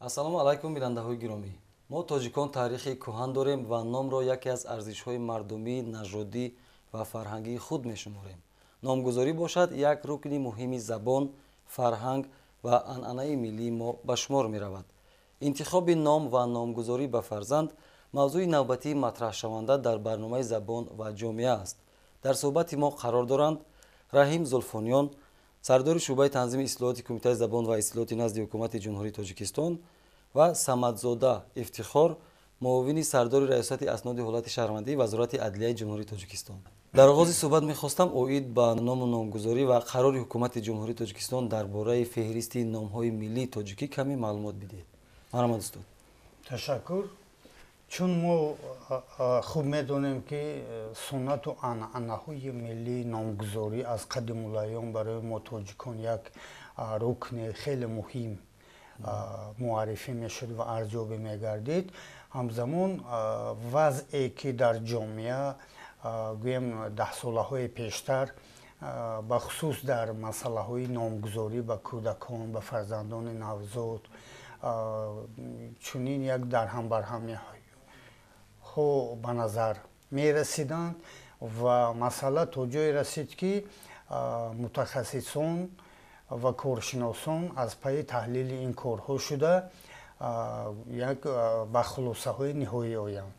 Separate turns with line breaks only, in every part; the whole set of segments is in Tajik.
ассалому алайкум бинандаҳои гиромӣ. Мо тоҷикон таърихи кӯҳан дорем ва номро яке аз арзишҳои мардумӣ, нажодӣ ва фарҳангии худ мешуморем. Номгузорӣ бошад як рукни муҳими забон, фарҳанг ва анъанаи миллии мо ба шумор меравад. интихоби ном ва номгузорӣ ба фарзанд мавзӯи навбатии матраҳшаванда дар барномаи забон ва ҷомеа аст. дар суҳбати мо қарор доранд Раҳим Зулфониён, сардори шӯъбаи танзими ислоҳоти Кумитаи забон ва ислоҳоти назди ҳукумати ҷумҳурии Тоҷикистон ва Самадзода Ифтихор, муовини сардори раёсати асноди ҳолати шаҳрвандии Вазорати адлияи ҷумҳурии Тоҷикистон. дар оғози суҳбат мехостам оид ба ному номгузорӣ ва қарори ҳукумати ҷумҳурии Тоҷикистон дар бораи феҳристи номҳои миллии тоҷикӣ каме маълумот бидиҳед. Марҳамат устод.
Ташаккур. Чун мо хуб медонем ки суннату анъанаҳои миллии номгузорӣ аз қадимулайём барои мо тоҷикон як рукни хеле муҳим муаррифӣ мешуд ва арзёбӣ мегардид. ҳамзамон вазъе ки дар ҷомеа гӯем даҳсолаҳои пештар бахусус дар масъалаҳои номгузорӣ ба кӯдакон, ба фарзандони навзод чунин як дарҳамбарҳамиҳо ба назар мерасиданд ва масъала то ҷое расид ки мутахассисон ва коршиносон аз пайи таҳлили ин корҳо шуда як ба хулосаҳои ниҳоӣ оянд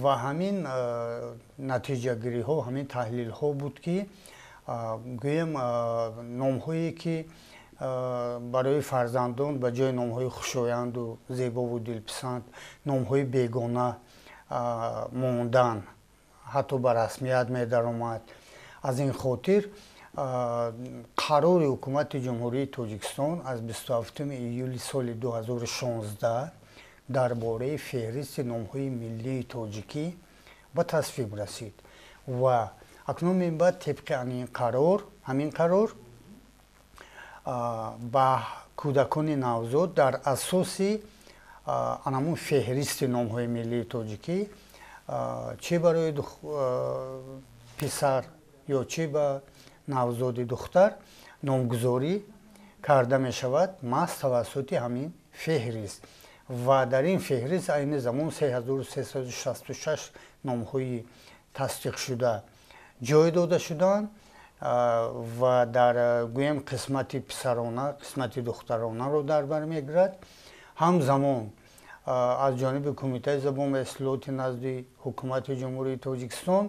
ва ҳамин натиҷагириҳо, ҳамин таҳлилҳо буд ки гӯем номҳое ки барои фарзандон ба ҷои номҳои хушоянду зебову дилписанд номҳои бегона мондан, ҳатто ба расмият медаромад. аз ин хотир қарори ҳукумати ҷумҳурии Тоҷикистон аз 27 июли соли 2016 дар бораи феҳристи номҳои миллии тоҷикӣ ба тасвиб расид ва акнун мин баъд тибқи ҳамин қарор ба кӯдакони навзод дар асоси анамун феҳристи номҳои миллии тоҷикӣ чӣ барои писар ё чӣ ба навзоди духтар номгузорӣ карда мешавад маҳз тавассути ҳамин феҳрист ва дар ин феҳрист айни замон 3366 номҳои тасдиқшуда ҷой дода шуданд ва дар гӯем қисмати писарона, қисмати духтаронаро дар бар мегирад. ҳамзамон аз ҷониби Кумитаи забон ва ислоҳоти назди ҳукумати ҷумҳурии Тоҷикистон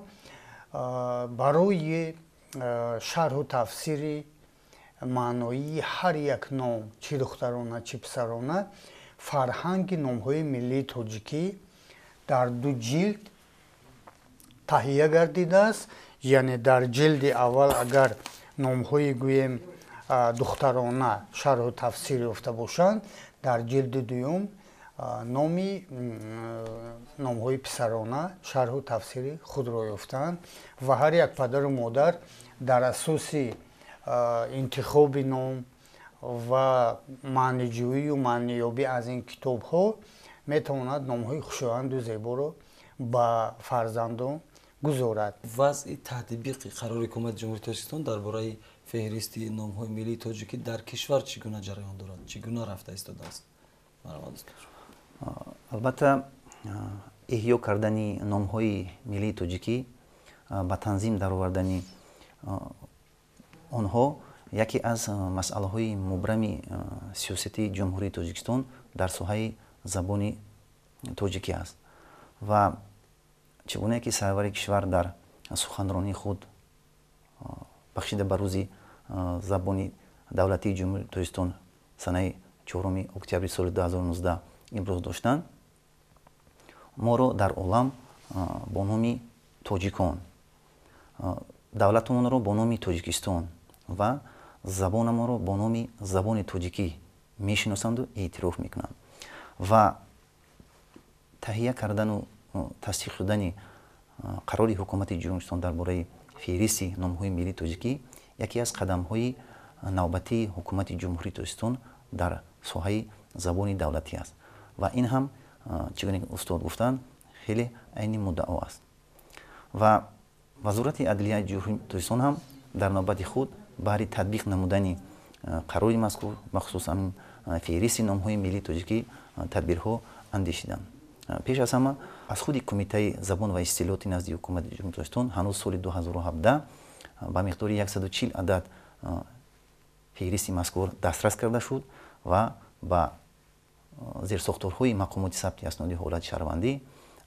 барои шарҳу тафсири маъноии ҳар як ном, чӣ духтарона, чӣ писарона, фарҳанги номҳои миллии тоҷикӣ дар ду ҷилд таҳия гардидааст. яъне дар ҷилди аввал агар номҳои гӯем духтарона шарҳу тафсир ёфта бошанд, дар ҷилди дуюм номҳои писарона шарҳу тафсири худро ёфтаанд ва ҳар як падару модар дар асоси интихоби ном ва маъниҷӯию маъниёбӣ аз ин китобҳо метавонад номҳои хушоянду зеборо ба фарзандон гузорад.
вазъи таҳдибиқи қарори ҳукумати ҷумҳурии Тоҷикистон дар бораи феҳристи номҳои миллии тоҷикӣ дар кишвар чӣ гуна ҷараён дорад, чӣ гуна рафта истодааст?
албатта эҳё кардани номҳои миллии тоҷикӣ ба танзим даровардани онҳо яке аз масъалаҳои мубрами сиёсати ҷумҳурии Тоҷикистон дар соҳаи забони тоҷикӣ аст ва чӣ гуне ки сарвари кишвар дар суханронии худ бахшида ба рӯзи забони давлатии ҷумҳурии Тоҷикистон санаи 4 октябри соли 2019 иброз доштанд, моро дар олам бо номи тоҷикон, давлатамонро бо номи Тоҷикистон ва забонамонро бо номи забони тоҷикӣ мешиносанду эътироф мекунанд ва таҳия кардану тасдиқ шудани қарори ҳукумати ҷумҳурии Тоҷикистон дар бораи феҳристи номҳои миллии тоҷикӣ яке аз қадамҳои навбатии ҳукумати ҷумҳурии Тоҷикистон дар соҳаи забони давлатӣ аст ва ин ҳам чӣ гуне устод гуфтанд хеле айни муддао аст ва Вазорати адлияи ҷумҳурии Тоҷикистон ҳам дар навбати худ баҳри татбиқ намудани қарори мазкур, махсус ҳамин феҳристи номҳои миллии тоҷикӣ тадбирҳо андешиданд. пеш аз ҳама аз худи кумитаи забон ва истилоҳоти назди ҳукумати ҷумҳурии тоҷикистон ҳанӯз соли 2017 ба миқдори 140 адад феҳристи мазкур дастрас карда шуд ва ба зерсохторҳои мақомоти сабти асноди ҳолати шаҳрвандӣ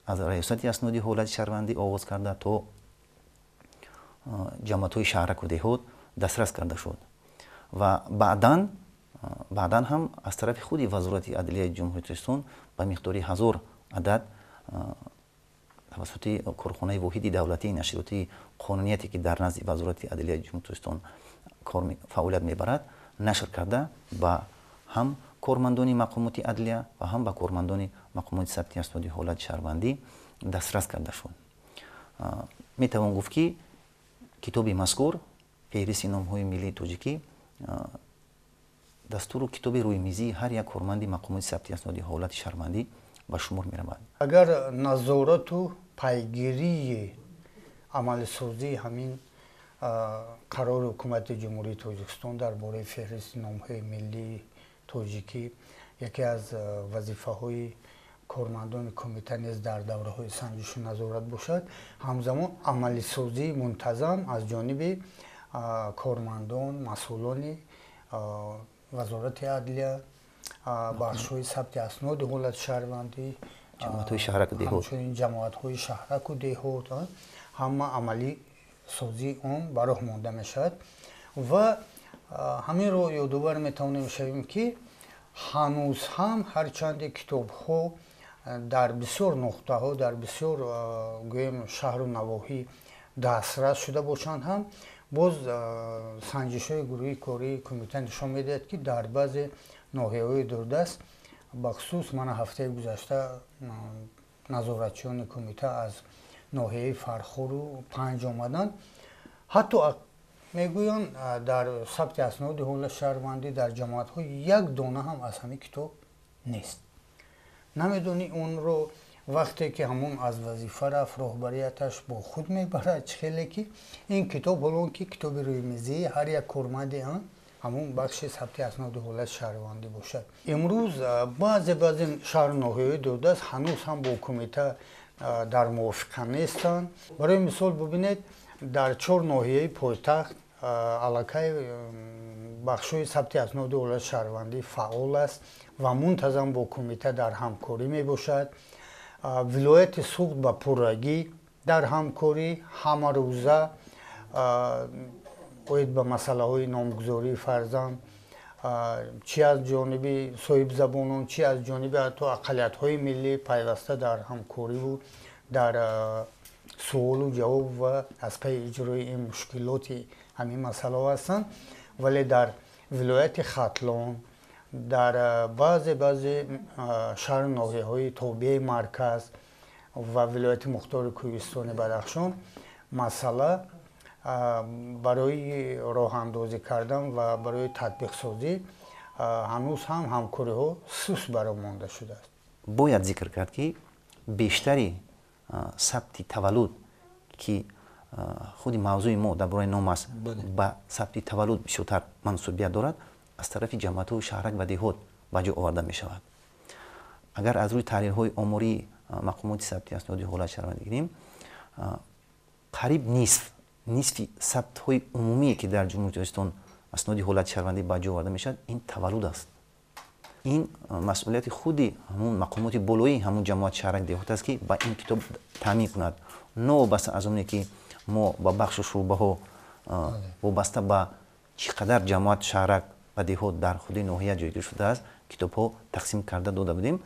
аз раёсати асноди ҳолати шаҳрвандӣ оғоз карда то ҷамъиятҳои шаҳраку деҳот дастрас карда шуд ва баъдан ҳам аз тарафи худи вазорати адлияи ҷумҳурии тоҷикистон ба миқдори 1000 адад тавассути корхонаи воҳиди давлатии нашрияти қонунияте ки дар назди вазорати адлияи ҷумҳурии тоҷикистон фаъолият мебарад нашр карда ба ҳам кормандони мақомоти адлия ва ҳам ба кормандони мақомоти сабти асноди ҳолати шаҳрвандӣ дастрас карда шуд. Метавон гуфт ки китоби мазкур феҳристи номҳои миллии тоҷикӣ дастуру китоби рӯймизии ҳар як корманди мақомоти сабти асноди ҳолати шаҳрвандӣ ба шумор меравад.
агар назорату пайгирии амалисозии ҳамин қарори ҳукумати ҷумҳурии тоҷикистон дар бораи феҳристи номҳои миллии тоҷикӣ яке аз вазифаҳои кормандони кумита низ дар давраҳои санҷишу назорат бошад, ҳамзамон амалисозии мунтазам аз ҷониби кормандон, масъулони вазорати адлия, бахшҳои сабти асноди ҳолати шаҳрвандӣ,
ҷамъиятҳои шаҳраку деҳот,
ҳамчунин ҷамъиятҳои шаҳраку деҳот, ҳама амалисозии он ба роҳ монда мешавад ва ҳаминро ёдовар метавонем шавем ки ҳанӯз ҳам ҳарчанде китобҳо дар бисёр нуқтаҳо дар бисёр гӯем шаҳру навоҳӣ дастрас шуда бошанд ҳам боз санҷишҳои гурӯҳи кории кумита нишон медиҳад ки дар баъзе ноҳияҳои дурдаст бахусус мана ҳафтаи гузашта назоратчиёни кумита аз ноҳияи Фархору Панҷ омаданд. ҳатто мегӯянд дар сабти асноди ҳолати шаҳрвандӣ дар ҷамъиятҳо як дона ҳам аз ҳамин китоб нест. намедонӣ онро вақте ки ҳамон аз вазифа рафт роҳбарияташ бо худ мебарад чӣ хеле ки ин китоб ҳолон ки китоби рӯймизии ҳар як корманди ҳамон бахши сабти асноди ҳолати шаҳрвандӣ бошад. имрӯз баъзе шаҳру ноҳияҳои дурдаст ҳанӯз ҳам бо кумита дар мувофиқа нестанд. барои мисол бубинед дар 4 ноҳияи пойтахт аллакай бахшҳои сабти асноди ҳолати шаҳрвандӣ фаъол аст ва мунтазам бо кумита дар ҳамкорӣ мебошад. вилояти суғд ба пуррагӣ дар ҳамкорӣ ҳамарӯза оид ба масъалаҳои номгузории фарзанд чӣ аз ҷониби соҳибзабонон чӣ аз ҷониби ҳатто ақалиятҳои миллӣ пайваста дар ҳамкориву дар суолу ҷавоб ва аз паи иҷрои ин мушкилоти ҳамин масъалаҳо ҳастанд. вале дар вилояти хатлон дар баъзе шаҳру ноҳияҳои тобеи марказ ва вилояти мухтори кӯҳистони Бадахшон масъала барои роҳандозӣ кардан ва барои татбиқсозӣ ҳанӯз ҳам ҳамкориҳо сус баро монда шудааст.
бояд зикр кард ки бештари сабти таваллуд ки худи мавзӯи мо дар бораи ном аст ба сабти таваллуд бисёртар мансубият дорад аз тарафи ҷамъиятҳои шаҳрак ва деҳот ба ҷо оварда мешавад. агар аз рӯи таҳрирҳои омории мақомоти сабти асноди ҳолати шаҳрвандӣ гирем, қариб нисфи сабтҳои умумие ки дар ҷумҳурии тоҷикистон асноди ҳолати шаҳрвандӣ ба ҷо оварда мешавад, ин таваллуд аст. ин масъулияти худи ҳамун мақомоти болоии ҳамун ҷамъияти шаҳрак деҳот аст ки ба ин китоб таъмин кунад, новобаста аз оне ки мо ба бахшу шӯъбаҳо вобаста ба чӣ қадар ҷамъият шаҳрак ва деҳот дар худи ноҳия ҷойгир шудааст китобҳо тақсим карда дода будем.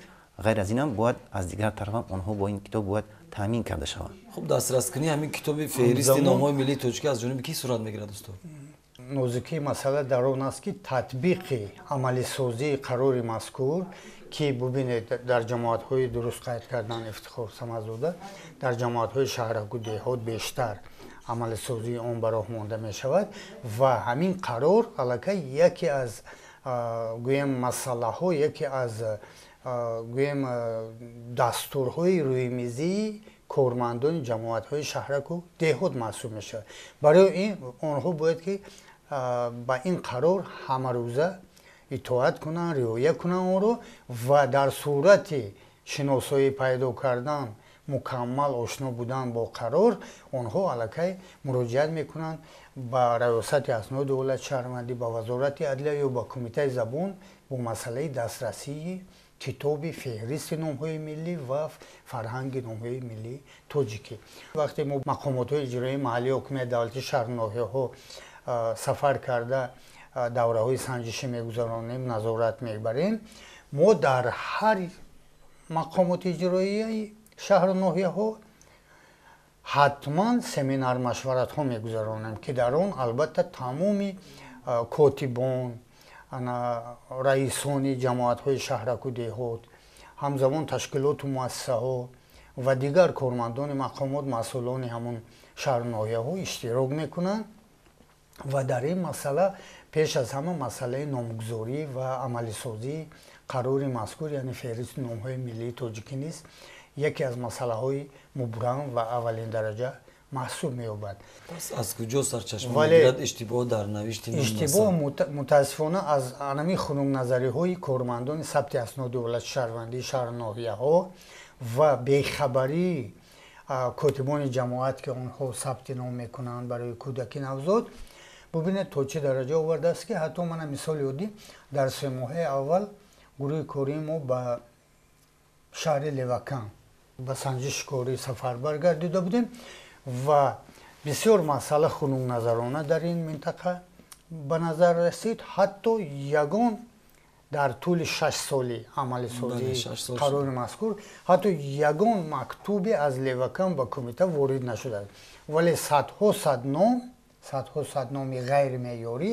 ғайр аз инам бояд аз дигар тарафам онҳо бо ин китоб бояд таъмин карда шаванд.
хуб дастраскунии ҳамин китоби феҳристи номҳои миллии тоҷикӣ аз ҷониби кӣ сурат мегирад устод?
нозикии масъала дар он аст ки татбиқи амалисозии қарори мазкур ки бубинед дар ҷамъиятҳои дуруст қайд кардан Ифтихор Самадзода дар ҷамъиятҳои шаҳраку деҳот бештар амалисозии он ба роҳ монда мешавад ва ҳамин қарор аллакай яке аз гӯем масъалаҳо яке аз гӯем дастурҳои рӯймизии кормандони ҷамъиятҳои шаҳраку деҳот маҳсуб мешавад. барои ин онҳо бояд ки ба ин қарор ҳамарӯза итоат кунанд, риоя кунанд онро ва дар сурати шиносоӣ пайдо кардан, мукаммал ошно будан бо қарор, онҳо аллакай муроҷиат мекунанд ба раёсати асноди давлат шаҳрвандӣ, ба вазорати адлия ё ба кумитаи забон бо масъалаи дастрасии китоби феҳристи номҳои миллӣ ва фарҳанги номҳои миллии тоҷикӣ. вақте мо мақомотҳои иҷроии маҳаллии ҳокимияти давлати шаҳру ноҳияҳо сафар карда давраҳои санҷишӣ мегузаронем, назорат мебарем, мо дар ҳар мақомоти иҷроии шаҳру ноҳияҳо ҳатман семинар машваратҳо мегузаронем, ки дар он албатта тамоми котибон, раисони ҷамоатҳои шаҳраку деҳот, ҳамзамон ташкилоту муассисаҳо ва дигар кормандони мақомот, масъулони ҳамон шаҳру ноҳияҳо иштирок мекунанд ва дар ин масъала пеш аз ҳама масъалаи номгузорӣ ва амалисозии қарори мазкур, яъне феҳристи номҳои миллии тоҷикӣ низ яке аз масъалаҳои мубрам ва аввалиндараҷа маҳсуб меёбад.
аз куҷо сарчашма мегирад иштибоҳ дар навишти
иштибоҳ мутаассифона аз анами хунукназариҳои кормандони сабти асноди давлати шаҳрвандии шаҳру ноҳияҳо ва бехабарии котибони ҷамоат, ки онҳо сабти ном мекунанд барои кӯдаки навзод. бубинед то чӣ дараҷа овардааст, ки ҳатто мана мисол ёдӣ дар 3 моҳаи аввал гурӯҳи кории мо ба шаҳри Левакан ба санҷиши корӣ сафарбар гардида будем ва бисёр масъала хунукназарона дар ин минтақа ба назар расид. ҳатто ягон дар тӯли 6 соли амалисозии қарори мазкур ҳатто ягон мактуби аз Левакан ба кумита ворид нашудааст, вале садҳо сад номи ғайримеъёрӣ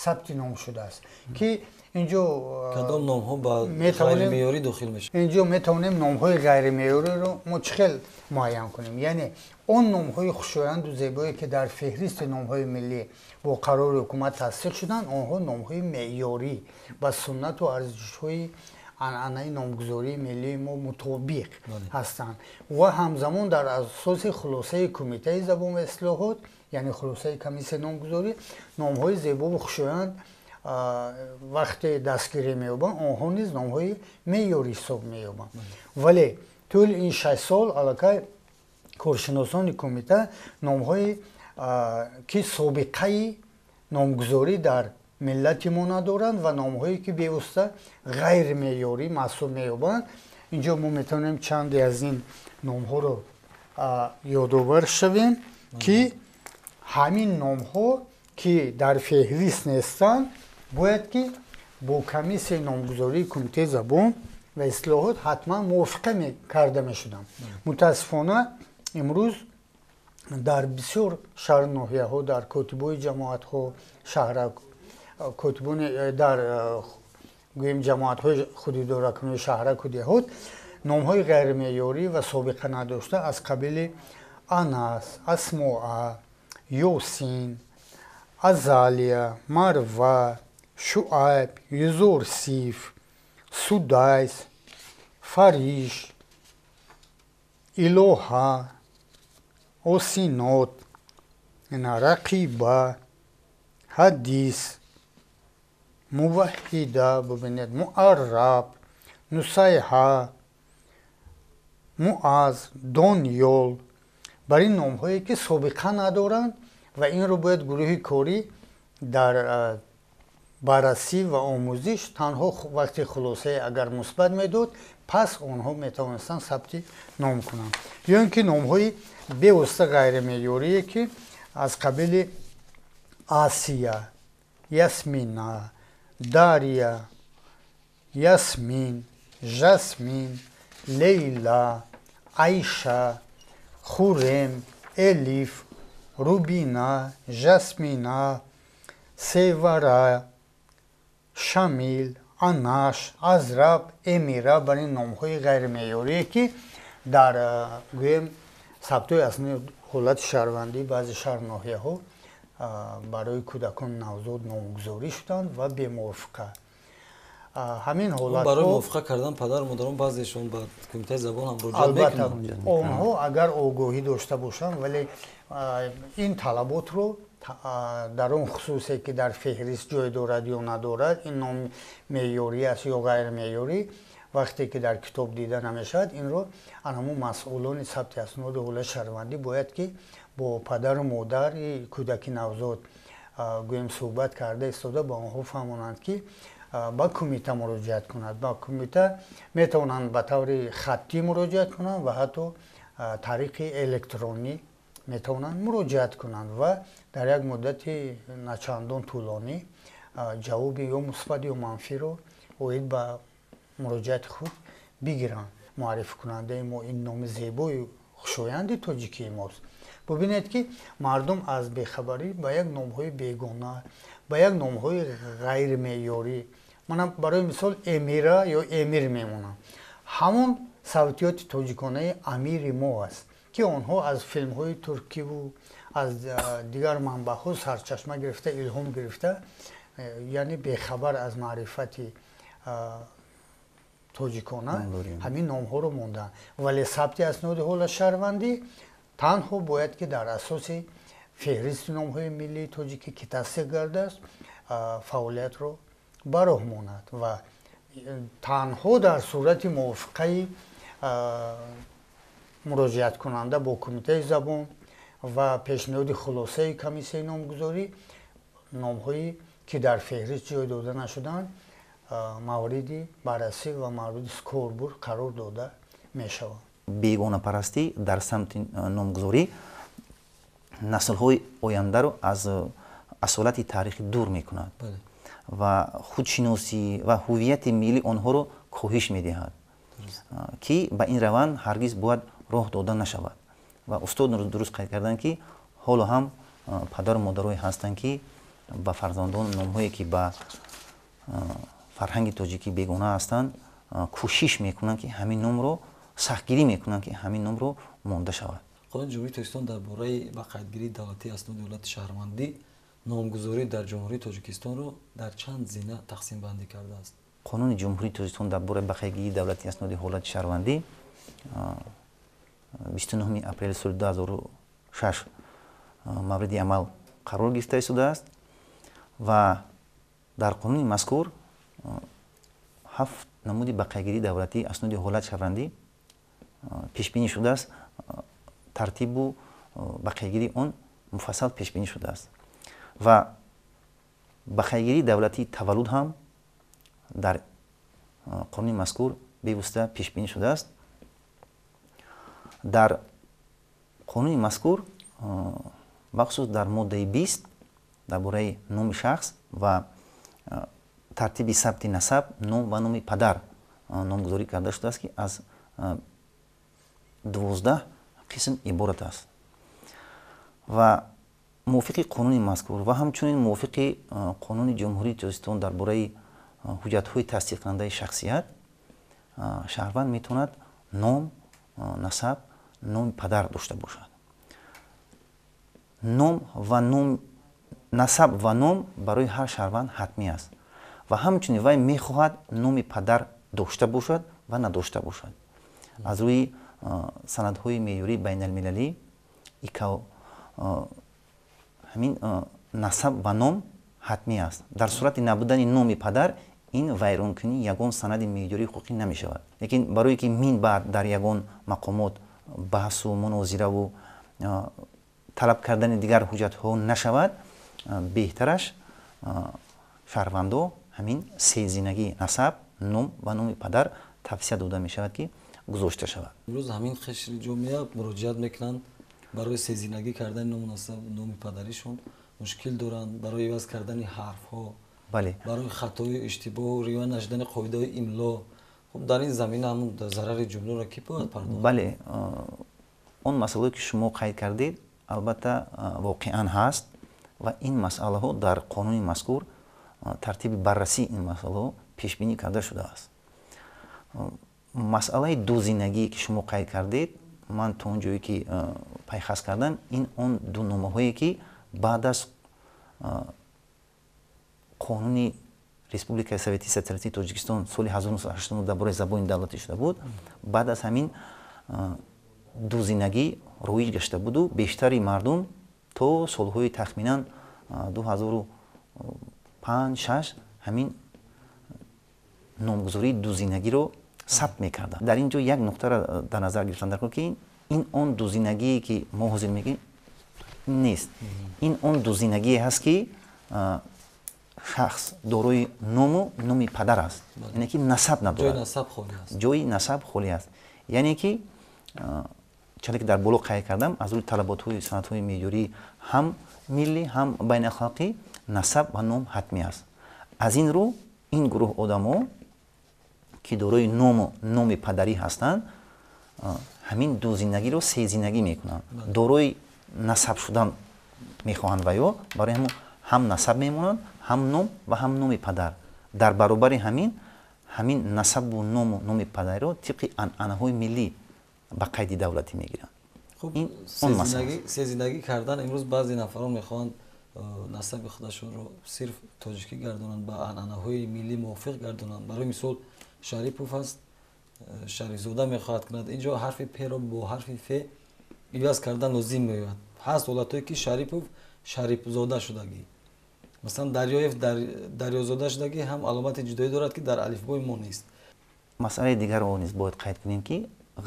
сабти ном шудааст, ки инҷо
кадом номҳо ба ғайримеъёрӣ дохил мешаванд?
инҷо метавонем номҳои ғайримеъёриро мо чӣ хел муайян кунем, яъне он номҳои хушоянду зебое ки дар феҳристи номҳои миллӣ бо қарори ҳукумат тасдиқ шуданд, онҳо номҳои меъёрӣ ба суннату арзишҳои анъанаи номгузории миллии мо мутобиқ ҳастанд ва ҳамзамон дар асоси хулосаи кумитаи забон ва ислоҳот, яъне хулосаи комиссияи номгузорӣ, номҳои зебову хушоянд вақте дастгирӣ меёбанд, онҳо низ номҳои меъёрӣ ҳисоб меёбанд. вале тӯли ин 6 сол аллакай коршиносони кумита номҳои ки собиқаи номгузорӣ дар миллати мо надоранд ва номҳое ки бевосита ғайримеъёрӣ маҳсуб меёбанд. инҷо мо метавонем чанде аз ин номҳоро ёдовар шавем, ки ҳамин номҳо ки дар феҳрист нестанд бояд ки бо комиссияи номгузории кумитаи забон ва ислоҳот ҳатман мувофиқа карда мешуданд. мутаассифона имрӯз дар бисёр шаҳру ноҳияҳо, дар котибои ҷамоатҳо, котибони дар гӯем ҷамоатҳои худидоракунии шаҳраку деҳот, номҳои ғайримеъёрӣ ва собиқа надошта аз қабили Анас, Асмоа, Ёсин, Азалия, Марва, Шуайб, Юзорсиф, Судайс, Фариш, Илоҳа, Осинот, Рақиба, Ҳадис, Муваҳҳида, бубинед, Муарраб, Нусайҳа, Муаз, Донёл, бар ин номҳое ки собиқа надоранд ва инро бояд гурӯҳи корӣ дар баррасӣ ва омӯзиш танҳо вақти хулосае агар мусбат медод, пас онҳо метавонистанд сабти ном кунанд. ё ин ки номҳои бевосита ғайримеъёрие ки аз қабили Асия, Ясмина, Дария, Ясмин, Жасмин, Лейла, Айша, Хурем, Элиф, Рубина, Жасмина, Севара, Шамил, Анаш, Азраб, Эмира бар ин номҳои ғайримеъёрие ки дар гӯем сабтҳои аснои ҳолати шаҳрвандии баъзе шаҳру ноҳияҳо барои кӯдакони навзод номгузорӣ шуданд ва бемувофиқа. ҳамин ҳолатҳо
барои мувофиқа кардан падару модарон баъзешон ба кумитаи забон ҳам муроҷиат
албатта
мекунанд.
онҳо агар огоҳӣ дошта бошанд, вале ин талаботро дар он хусусе ки дар феҳрист ҷой дорад ё надорад, ин ном меъёрӣ аст ё ғайрмеъёрӣ, вақте ки дар китоб дида намешавад, инро анҳамун масъулони сабти асноди ҳолат шаҳрвандӣ бояд ки бо падару модари кӯдаки навзод гӯем суҳбат карда истода ба онҳо фаҳмонанд ки ба кумита муроҷиат кунад. Ба кумита метавонанд ба таври хаттӣ муроҷиат кунанд ва ҳатто тариқи электронӣ метавонанд муроҷиат кунанд ва дар як муддати начандон тӯлонӣ ҷавоби ё мусбат ё манфиро оид ба муроҷиати худ бигиранд. муаррификунандаи мо ин номи зебои хушоянди тоҷикии мост. бубинед ки мардум аз бехабарӣ ба як номҳои бегона, ба як номҳои ғайримеъёрӣ, манам барои мисол эмира ё эмир мемонам, ҳамон савтиёти тоҷиконаи амири мо аст ки онҳо аз филмҳои туркиву аз дигар манбаъҳо сарчашма гирифта, илҳом гирифта, яъне бехабар аз маърифати тоҷикона ҳамин номҳоро монданд. вале сабти асноди ҳолат шаҳрвандӣ танҳо бояд ки дар асоси феҳристи номҳои миллии тоҷикӣ ки тасдиқ гардааст фаъолиятро ба роҳ монад ва танҳо дар сурати мувофиқаи муроҷиаткунанда бо кумитаи забон ва пешниҳоди хулосаи комиссияи номгузорӣ номҳои ки дар феҳрист ҷой дода нашуданд мавриди баррасӣ ва мавриди скорбур қарор дода мешаванд.
бегонапарастӣ дар самти номгузорӣ наслҳои ояндаро аз асолати таърихӣ дур мекунад ва худшиносӣ ва ҳуввияти миллии онҳоро коҳиш медиҳад ки ба ин раванд ҳаргиз бояд роҳ дода нашавад. ва устод дуруст қайд карданд ки ҳоло ҳам падару модарҳое ҳастанд ки ба фарзандон номҳое ки ба фарҳанги тоҷикӣ бегона ҳастанд кӯшиш мекунанд ки ҳамин номро сахтгирӣ мекунанд ки ҳамин номро монда шавад.
қонуни ҷумҳурии тоҷикистон дар бораи ба қайдгирии давлатии асноди ҳолати шаҳрвандӣ номгузорӣ дар ҷумҳурии тоҷикистонро дар чанд зина тақсимбандӣ кардааст?
қонуни ҷумҳурии тоҷикистон дар бораи ба қайдгирии давлати асноди ҳолати шаҳрвандӣ 29 апрели соли 2006 мавриди амал қарор гирифта истодааст ва дар қонуни мазкур 7 намуди ба қайдгирии давлатии асноди ҳолати шаҳрвандӣ пешбинӣ шудааст. тартибу ба қайдгирии он муфассал пешбинӣ шудааст ва ба қайдгирии давлатии таваллуд ҳам дар қонуни мазкур бевосита пешбинӣ шудааст. дар қонуни мазкур бахусус дар моддаи 20 дар бораи номи шахс ва тартиби сабти насаб ном ва номи падар номгузорӣ карда шудааст ки аз 12 қисм иборат аст ва мувофиқи қонуни мазкур ва ҳамчунин мувофиқи қонуни ҷумҳурии тоҷикистон дар бораи ҳуҷҷатҳои тасдиқкунандаи шахсият шаҳрванд метавонад ном, насаб, номи падар дошта бошад. насаб ва ном барои ҳар шаҳрванд ҳатмӣ аст ва ҳамчунин вай мехоҳад номи падар дошта бошад ва надошта бошад. аз рӯи санадҳои меъёрии байналмилалӣ икао ҳамин насаб ва ном ҳатмӣ аст. дар сурати набудани номи падар ин вайронкунии ягон санади меъёрии ҳуқуқӣ намешавад. лекин барое ки мин баъд дар ягон мақомот баҳсу мунозираву талаб кардани дигар ҳуҷҷатҳо нашавад, беҳтараш шаҳрвандо ҳамин сезинагии насаб, ном ва номи падар тавсия дода мешавад ки гузошта шавад.
имрӯз ҳамин қишри ҷомеа муроҷиат мекунанд барои сезинагӣ кардани ному насаб номи падаришон мушкил доранд, барои иваз кардани ҳарфҳо, барои хатои иштибоҳ риоя нашудани қоидаҳои имло. хуб дар ин замина ҳамун зарари ҷумларо ки бояд пардохт?
бале, он масъалае ки шумо қайд кардед албатта воқеан ҳаст ва ин масъалаҳо дар қонуни мазкур тартиби баррасии ин масъалаҳо пешбинӣ карда шудааст. масъалаи дузинагие ки шумо қайд кардед, ман то он ҷое ки пайхас кардам, ин он ду номаҳое ки баъд аз қонуни республикаи советии социалистии тоҷикистон соли 1989 дар бораи забони давлатӣ шуда буд, баъд аз ҳамин дузинагӣ роиҷ гашта буду бештари мардум то солҳои тахминан 2005-6 ҳамин номгузории дузинагиро сабт мекардам. дар ин ҷо як нуқтаро дар назар гирифтан дорад ки ин он дузинагие ки мо ҳозир мегӯем нест. ин он дузинагие ҳаст ки шахс дорои ному номи падар аст. яъне ки насаб надорад. ҷои насаб холӣ аст. яъне ки чунки дар боло қайд кардам аз рӯи талаботҳои санъатҳои меъёрӣ ҳам миллӣ ҳам байналахлоқӣ насаб ва ном ҳатмӣ аст. аз ин рӯ ин гурӯҳ одамҳо ки дорои ному номи падарӣ ҳастанд ҳамин дузинагиро сезинагӣ мекунанд. дорои насаб шудан мехоҳанд ва ё барои ҳамон ҳам насаб мемонанд ҳам ном ва ҳам номи падар. дар баробари ҳамин насабу ному номи падариро тибқи анъанаҳои миллӣ ба қайди давлатӣ мегиранд.
хуб сезинагӣ кардан имрӯз баъзе нафарон мехоҳанд насаби худашонро сирф тоҷикӣ гардонанд ба анъанаҳои миллӣ мувофиқ гардонанд. барои мисол шарипов аст, шарифзода мехоҳад кунад, инҷо ҳарфи перо бо ҳарфи фе иваз кардан лозим меояд. ҳаст ҳолатҳое ки шарипов шарипзода шудагӣ, масалан дарёев дарёзода шудагӣ ҳам аломати ҷудоӣ дорад ки дар алифбои мо нест.
масъалаи дигарро низ бояд қайд кунем ки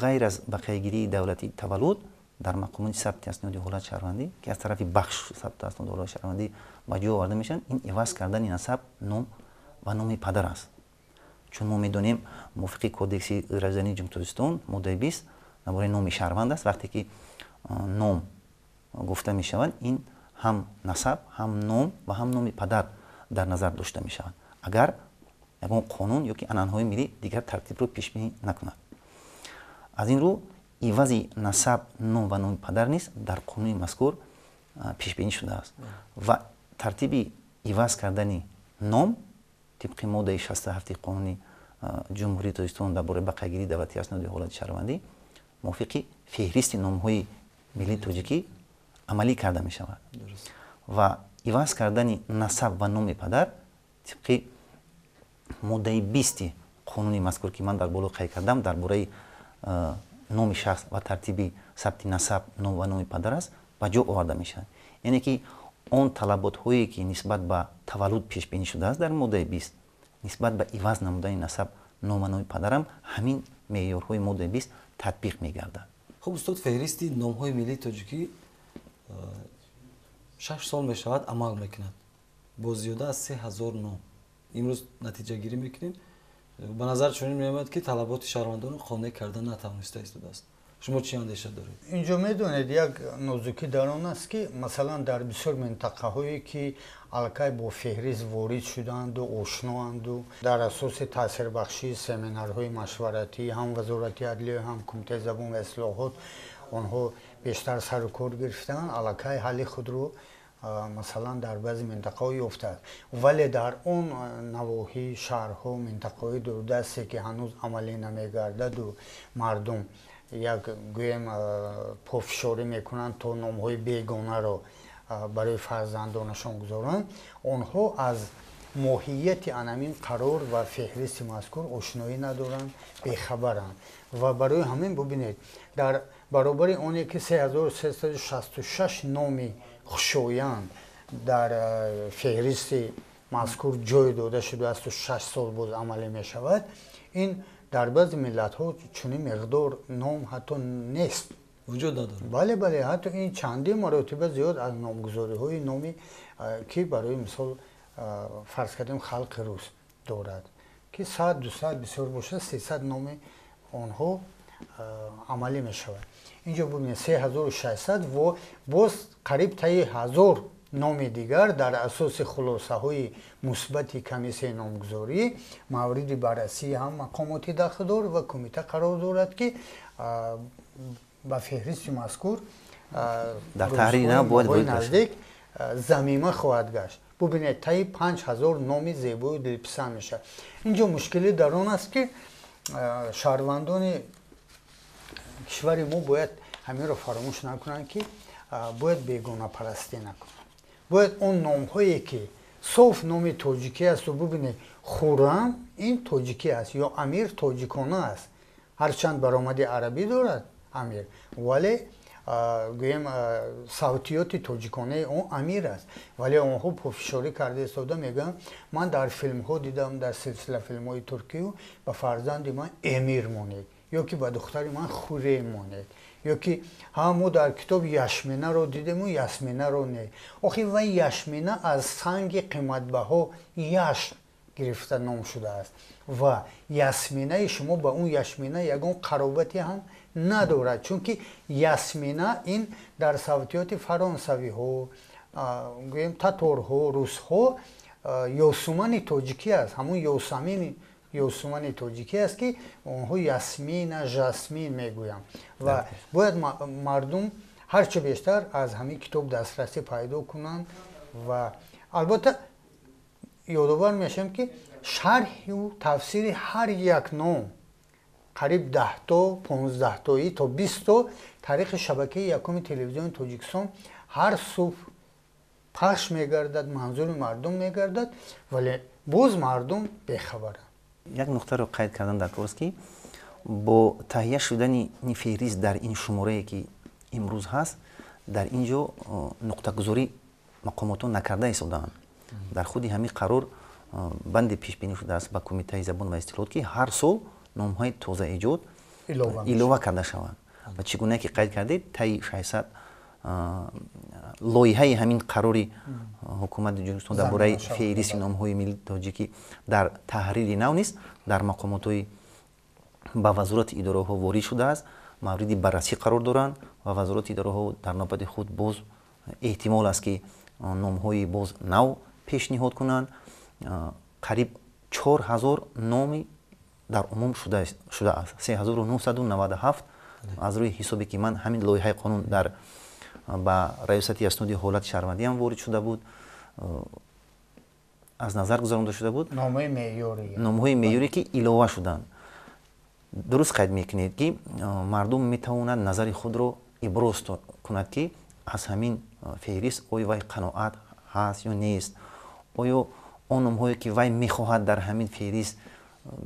ғайр аз ба қайдгирии давлати таваллуд дар мақоми сабти асноди ҳолат шаҳрвандӣ ки аз тарафи бахш сабти асноди ҳолат шаҳрвандӣ ба ҷо оварда мешаванд, ин иваз кардани насаб, ном ва номи падар аст. чун мо медонем мувофиқи кодекси граждании ҷумҳурии Тоҷикистон моддаи 20 дар бораи номи шаҳрванд аст. вақте ки ном гуфта мешавад, ин ҳам насаб, ҳам ном ва ҳам номи падар дар назар дошта мешавад. агар ягон қонун ёки анъанаҳои миллӣ дигар тартибро пешбинӣ накунад. аз ин рӯ ивази насаб, ном ва номи падар низ дар қонуни мазкур пешбинӣ шудааст. ва тартиби иваз кардани ном тибқи моддаи 67 қонуни ҷумҳурии Тоҷикистон дар бораи ба қайдгирии давлати асноди ҳолати шаҳрвандӣ мувофиқи феҳристи номҳои миллии тоҷикӣ амалӣ карда мешавад. ва иваз кардани насаб ва номи падар тибқи моддаи 20 қонуни мазкур ки ман дар боло қайд кардам дар бораи номи шахс ва тартиби сабти насаб, ном ва номи падар аст, ба ҷо оварда мешавад. яъне ки он талаботҳое ки нисбат ба таваллуд пешбинӣ шудааст дар моддаи 20 нисбат ба иваз намудани насаб, ном ва номи падарам ҳамин меъёрҳои моддаи 20 татбиқ мегардад.
хуб устод, феҳристи номҳои миллии тоҷикӣ 6 сол мешавад амал мекунад бо зиёда аз 3000 ном. имрӯз натиҷагирӣ мекунем, ба назар чунин меомад ки талаботи шаҳрвандонро қонеъ кардан натавониста истодааст. шумо чӣ андеша доред?
инҷо медонед як нозукӣ дар он аст ки масалан дар бисёр минтақаҳое ки аллакай бо феҳрист ворид шудаанду ошноанду дар асоси таъсирбахшии семинарҳои машваратӣ ҳам вазорати адлия ҳам кумитаи забон ва ислоҳот онҳо бештар сару кор гирифтаанд, аллакай ҳалли худро масалан дар баъзе минтақаҳо ёфтааст. вале дар он навоҳӣ шаҳрҳо минтақаҳои дурдасте ки ҳанӯз амалӣ намегардаду мардум як гӯем пофишорӣ мекунанд то номҳои бегонаро барои фарзандонашон гузоранд, онҳо аз моҳияти анамин қарор ва феҳристи мазкур ошноӣ надоранд, бехабаранд. ва барои ҳамин бубинед дар баробари оне ки 3366 номи хушоянд дар феҳристи мазкур ҷой дода шудаасту 6 сол боз амалӣ мешавад, ин дар баъзе миллатҳо чунин миқдор ном ҳатто нест,
вуҷуд надорад.
бале бале, ҳатто ин чандин маротиба зиёд аз номгузориҳои номи ки барои мисол фарз кардем халқи рус дорад ки 100-200 бисёр бошад 300 номи онҳо амалӣ мешавад. инҷо бубинед 3600 ва боз қариб таи 1000 номи дигар дар асоси хулосаҳои мусбати комиссияи номгузорӣ мавриди баррасии ҳам мақомоти дахлдор ва кумита қарор дорад ки ба феҳристи мазкур
дар таҳрири набояд
наздик замима хоҳад гашт. бубинед таи 5000 номи зебою дилписанд мешавад. инҷо мушкилӣ дар он аст ки шаҳрвандони кишвари мо бояд ҳаминро фаромӯш накунанд ки бояд бегонапарастӣ накунанд. бояд он номҳое ки соф номи тоҷикӣ асту бубинед хуррам ин тоҷикӣ аст ё амир тоҷикона аст, ҳарчанд баромади арабӣ дорад амир, вале گویم صوتیات توجیکانه اون امیر است ولی اونها پافشاری کرده ایستاده میگن من در فیلم ها دیدم در سلسله فیلم های ترکی به فرزند من امیر مونید یا که به دختر من خوره مونید یا که همو در کتاب یشمینه رو دیدیم و یاسمینه رو نه آخه و یشمینه از سنگ قیمت بها یش گرفته نام شده است و یاسمینه شما با اون یشمینه یگان قرابتی هم ندارد چون که یاسمینه این در صوتیات فرانسوی ها گویم تاتور ها روس ها یوسومن تاجیکی است همون یوسومن تاجیکی است که اونها یاسمین جاسمین میگویم و باید مردم هرچه بیشتر از همین کتاب دسترسی پیدا کنند و البته یادآور میشم که شرح و تفسیر هر یک نام قریب 10 تا 15 تایی تا 20 تا طریق شبکه یکم تلویزیون تاجیکستان هر صبح پخش میگردد منظور مردم میگردد ولی باز مردم بخبرند
یک نقطه رو قید کردن در کلاس که با تهیه شدن این فهرست در این شماره که امروز هست در اینجا نقطه گذاری مقاماتون نکرده ایستادند در خودی همین قرار بند پیش بینی شده است با کمیته زبان و اصطلاحات که هر سال نام های تازه ایجاد ایلوه کرده شوند و چگونه که قید کردید طی 600 لایحه همین قراری حکومت جمهوری درباره فهرست نام های ملی تاجیکی در تحریر نو نیست در مقامات های با وزارت اداره ها وارد شده است مورد بررسی قرار دارند و وزارت اداره ها در نوبت خود باز احتمال است که نام های باز نو پیشنهاد کنند قریب 4000 نامی در عموم شده است 3997 از روی حسابی که من همین لایحه قانون در با ریاست اسناد حالت شهروندی هم وارد شده بود از نظر گذرانده شده بود نام‌های معیاری که ایلاوه شدند درست قید میکنید که مردم میتوانند نظر خود رو ابراز کند که از همین فهرست آیا وی قناعت هست یا نیست آیا آن نام‌هایی که وی میخواهد در همین فهرست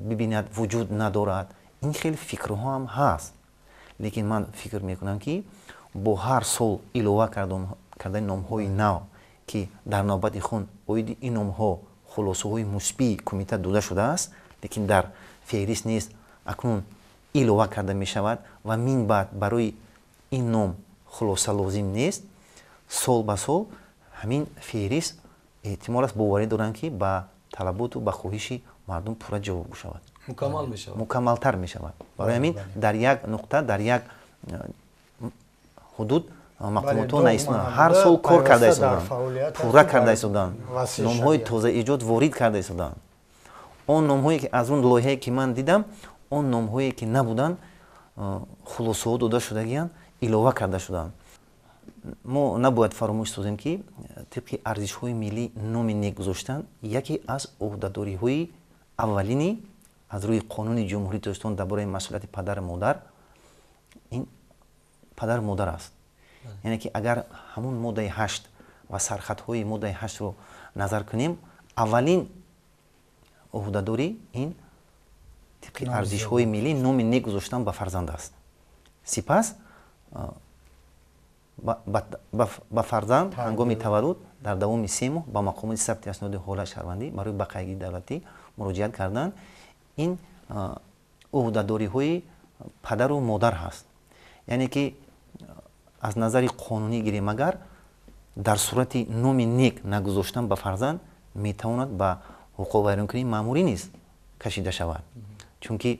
ببیند وجود ندارد این خیلی فکرها هم هست لیکن من فکر میکنم که با هر سال ایلوه کردن نام‌های نو که در نوبت خود باید این نام‌ها خلاصه های مثبت کمیته داده شده است لیکن در فهرست نیست اکنون ایلوه کرده می شود و من بعد برای این نام خلاصه لازم نیست سال به سال همین فهرست احتمال است باوری دارند که با طلبات و با خواهش مردم پورا جواب شود
مکمل می شود
مکمل‌تر می شود برای همین در یک نقطه در یک حدود مقاماتون ایستادند هر سال کار کرده ایستادند پورا کرده ایستادند نام‌های تازه ایجاد وارد کرده ایستادند آن نام‌هایی که از اون لایحه که من دیدم آن نام‌هایی که نبودند خلاصه داده شدگیان ایلاوه کرده شدند ما نباید فراموش سازیم که طبق ارزش‌های ملی نام نیک گذاشتن یکی از عهده‌داری‌های اولینی از روی قانون جمهوری تاجیکستان درباره مسئولیت پدر مادر این پدر مادر است یعنی که اگر همون ماده 8 و سرخطهای ماده 8 رو نظر کنیم اولین عهده‌داری این طبق ارزش‌های ملی نام نیک گذاشتن به فرزند است سپس با فرزند هنگام تولد در دوام 3 ماه با مقامات ثبت اسناد حالت شهروندی برای بقیگی دولتی مراجعت کردن این عهده‌داری‌های پدر و مادر هست یعنی که از نظر قانونی گیریم اگر در صورت نام نیک نگذاشتن به فرزند میتواند به حقوق ویرانکنی مأموری نیز کشیده شود چون که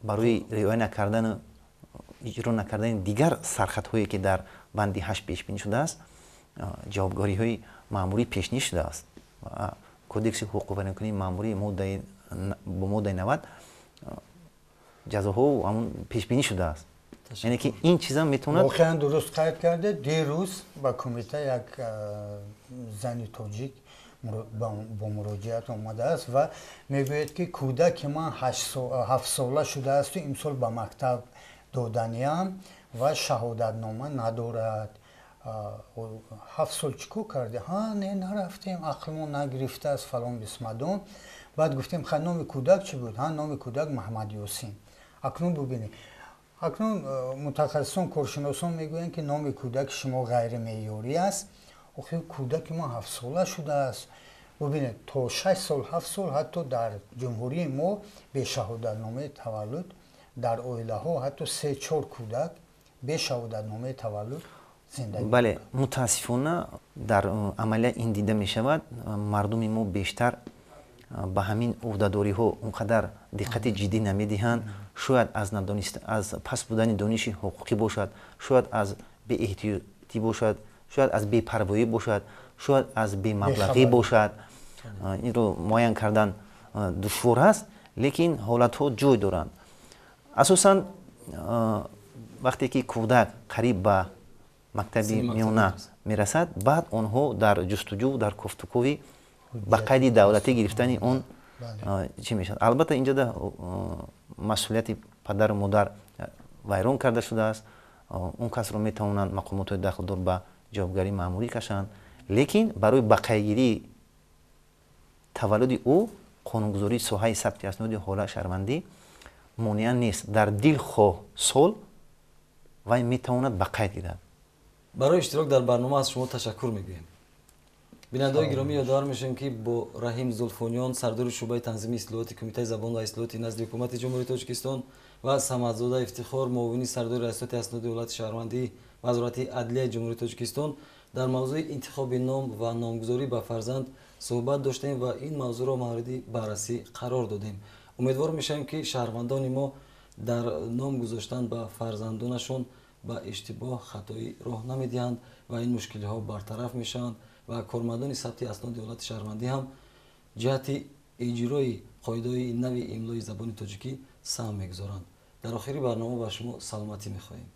برای رعایت نکردن اجرا نکردن دیگر سرخطهایی که در بند 8 پیش بینی شده است جوابگاری های مأموری پیشنهاد شده است کدکس حقوق ویرانکنی مأموری با ماده 90 جزاها همون پیش بینی شده است یعنی که این چیزا میتونه
واقعا درست قید کرده دیروز با کمیته یک زنی تاجیک با مراجعت اومده است و میگوید که کودک من 7 ساله شده است و امسال به مکتب دادنیم و شهادت نامه ندارد 7 سال چیکار کرده ها نه نرفتیم عقلمون نگرفته است فلان بسمدون بعد گفتیم خب نام کودک چی بود ها نام کودک محمد یاسین اکنون ببینید акнун мутахассисон коршиносон мегӯянд ки номи кӯдаки шумо ғайримеъёрӣ аст. охи кӯдаки мо 7 сола шудааст. бубинед то 6 сол 7 сол ҳатто дар ҷумҳурии мо бе шаҳодатномаи таваллуд дар оилаҳо ҳатто 3-4 кӯдак бе шаҳодатномаи таваллуд зиндагӣ.
бале мутаассифона дар амалия ин дида мешавад. Мардуми мо бештар ба ҳамин ӯҳдадориҳо он қадар диққати ҷиддӣ намедиҳанд. шояд аз паст будани дониши ҳуқуқӣ бошад, шояд аз беэҳтиётӣ бошад, шояд аз бепарвоӣ бошад, шояд аз бемаблағӣ бошад. инро муайян кардан душвор аст, лекин ҳолатҳо ҷой доранд. асосан вақте ки кӯдак қариб ба мактаби миёна мерасад, баъд онҳо дар ҷустуҷӯ дар кофтукови ба қайди давлатӣ гирифтани он чӣ мешавад. албатта инҷода масъулияти падару модар вайрон карда шудааст. он касро метавонанд мақомотҳои дахлдор ба ҷавобгарии маъмурӣ кашанд, лекин барои бақайгирии таваллуди ӯ қонунгузории соҳаи сабти асноди ҳола шаҳрвандӣ монеа нест. дар дил хоҳ сол вай метавонад ба қайд гирад.
барои иштирок дар барнома аз шумо ташаккур мегӯем. бинандаҳои гиромӣ ёдовар мешавем ки бо раҳим зулфониён, сардори шӯъбаи танзими ислоҳоти кумитаи забон ва ислоҳоти назди ҳукумати ҷумҳурии Тоҷикистон ва Самадзода Ифтихор, муовини сардори раистоти асноди ҳолати шаҳрвандӣ Вазорати Адлияи ҷумҳурии Тоҷикистон дар мавзӯи интихоби ном ва номгузорӣ ба фарзанд суҳбат доштем ва ин мавзӯъро мавриди баррасӣ қарор додем. умедвор мешавем ки шаҳрвандони мо дар ном гузоштан ба фарзандонашон ба иштибоҳ хатоӣ роҳ намедиҳанд ва ин мушкилиҳо бартараф мешаванд ва кормандони сабти асноди ҳолати шаҳрвандӣ ҳам ҷиҳати иҷрои қоидаҳои нави имлои забони тоҷикӣ саҳм мегузоранд. дар охири барнома ба шумо саломатӣ мехоҳем.